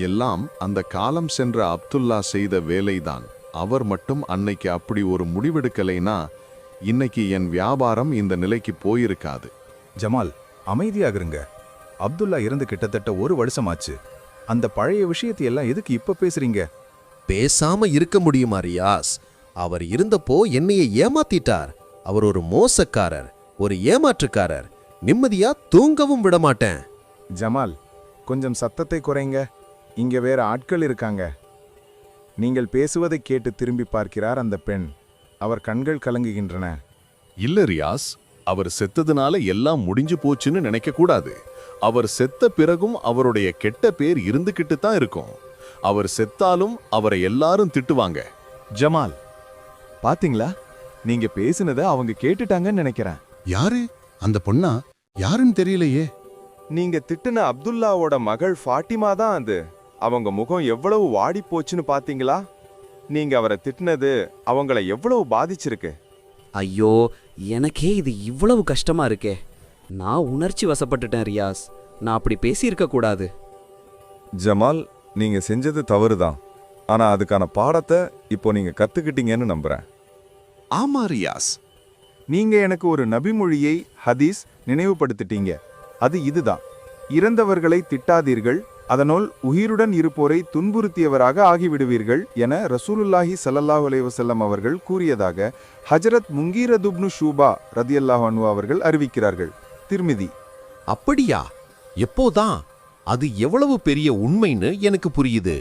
எல்லாம் அந்த காலம் சென்ற அப்துல்லா செய்த வேலைதான். அவர் மட்டும் அன்னைக்கு அப்படி ஒரு முடிவெடுக்கலைனா இன்னைக்கு என் வியாபாரம் இந்த நிலைக்கு போயிருக்காது. ஜமால், அமைதியாக இருங்க. அப்துல்லா இருந்து கிட்டத்தட்ட 1 வருஷமாச்சு. அந்த பழைய விஷயத்தையெல்லாம் எதுக்கு இப்ப பேசுறீங்க? பேசாம இருக்க முடியுமா ரியாஸ்? அவர் இருந்தப்போ என்னைய ஏமாத்திட்டார். அவர் ஒரு மோசக்காரர், ஒரு ஏமாற்றுக்காரர். நிம்மதியா தூங்கவும் விடமாட்டேன். ஜமால், கொஞ்சம் சத்தத்தை குறைங்க. இங்க வேற ஆட்கள் இருக்காங்க. நீங்கள் பேசுவதை கேட்டு திரும்பி பார்க்கிறார் அந்த பெண். அவர் கண்கள் கலங்குகின்றன. இல்ல ரியாஸ், அவர் செத்ததுனால எல்லாம் முடிஞ்சு போச்சுன்னு நினைக்க கூடாது. அவர் செத்த பிறகும் அவருடைய கெட்ட பேர் இருந்துகிட்டு தான் இருக்கும். அவர் செத்தாலும் அவரை எல்லாரும் திட்டுவாங்க. ஜமால், பாத்தீங்களா? நீங்க பேசுனதை அவங்க கேட்டுட்டாங்கன்னு நினைக்கிறேன். யாரு அந்த பொண்ணா? யாருன்னு தெரியலையே. நீங்க திட்டுன அப்துல்லாவோட மகள் ஃபாட்டிமா தான் அது. அவங்க முகம் எவ்வளவு வாடி போச்சுன்னு பாத்தீங்களா? நீங்க அவரை திட்டுனது அவங்கள எவ்வளவு பாதிச்சிருக்கு. ஐயோ, எனக்கே இது இவ்வளவு கஷ்டமா இருக்கே. நான் உணர்ச்சி வசப்பட்டுட்டேன் ரியாஸ். நான் அப்படி பேசியிருக்க கூடாது. ஜமால், நீங்க செஞ்சது தவறுதான். ஆனா அதுக்கான பாடத்தை இப்போ நீங்க கத்துக்கிட்டீங்கன்னு நம்புறேன். ஆமா ரியாஸ், நீங்க எனக்கு ஒரு நபிமொழியை ஹதீஸ் நினைவுபடுத்திட்டீங்க. அது இதுதான்: இறந்தவர்களை திட்டாதீர்கள், அதனால் உயிருடன் இருப்போரை துன்புறுத்தியவராக ஆகிவிடுவீர்கள் என ரசூலுல்லாஹி ஸல்லல்லாஹு அலைஹி வஸல்லம் அவர்கள் கூறியதாக ஹஜ்ரத் முங்கீரதுப்னு ஷூபா ரதியல்லாஹு அன்ஹு அவர்கள் அறிவிக்கிறார்கள். திர்மிதி. அப்படியா? எப்போதான்? அது எவ்வளவு பெரிய உண்மைன்னு எனக்கு புரியுது.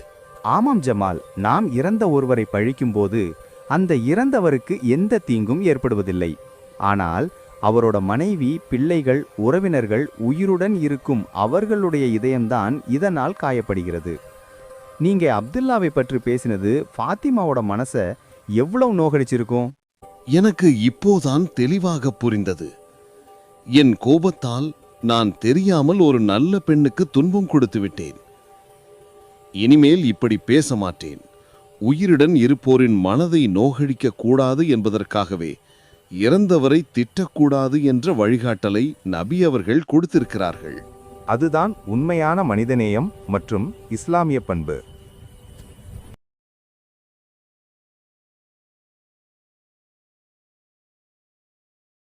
ஆமாம் ஜமால், நாம் இறந்த ஒருவரை பழிக்கும்போது அந்த இறந்தவருக்கு எந்த தீங்கும் ஏற்படுவதில்லை. ஆனால் அவரோட மனைவி, பிள்ளைகள், உறவினர்கள் உயிருடன் இருக்கும் அவர்களுடைய இதயம்தான் இதனால் காயப்படுகிறது. நீங்க அப்துல்லாவை பற்றி பேசினது ஃபாத்திமாவோட மனசை எவ்வளவு நோகடிச்சிருக்கும்? எனக்கு இப்போதான் தெளிவாக புரிந்தது. என் கோபத்தால் நான் தெரியாமல் ஒரு நல்ல பெண்ணுக்கு துன்பம் கொடுத்து விட்டேன். இனிமேல் இப்படி பேச மாட்டேன். உயிருடன் இருப்போரின் மனதை நோகடிக்க கூடாது என்பதற்காகவே இறந்தவரை திட்டக்கூடாது என்ற வழிகாட்டலை நபி அவர்கள் கொடுத்திருக்கிறார்கள். அதுதான் உண்மையான மனிதநேயம் மற்றும் இஸ்லாமிய பண்பு.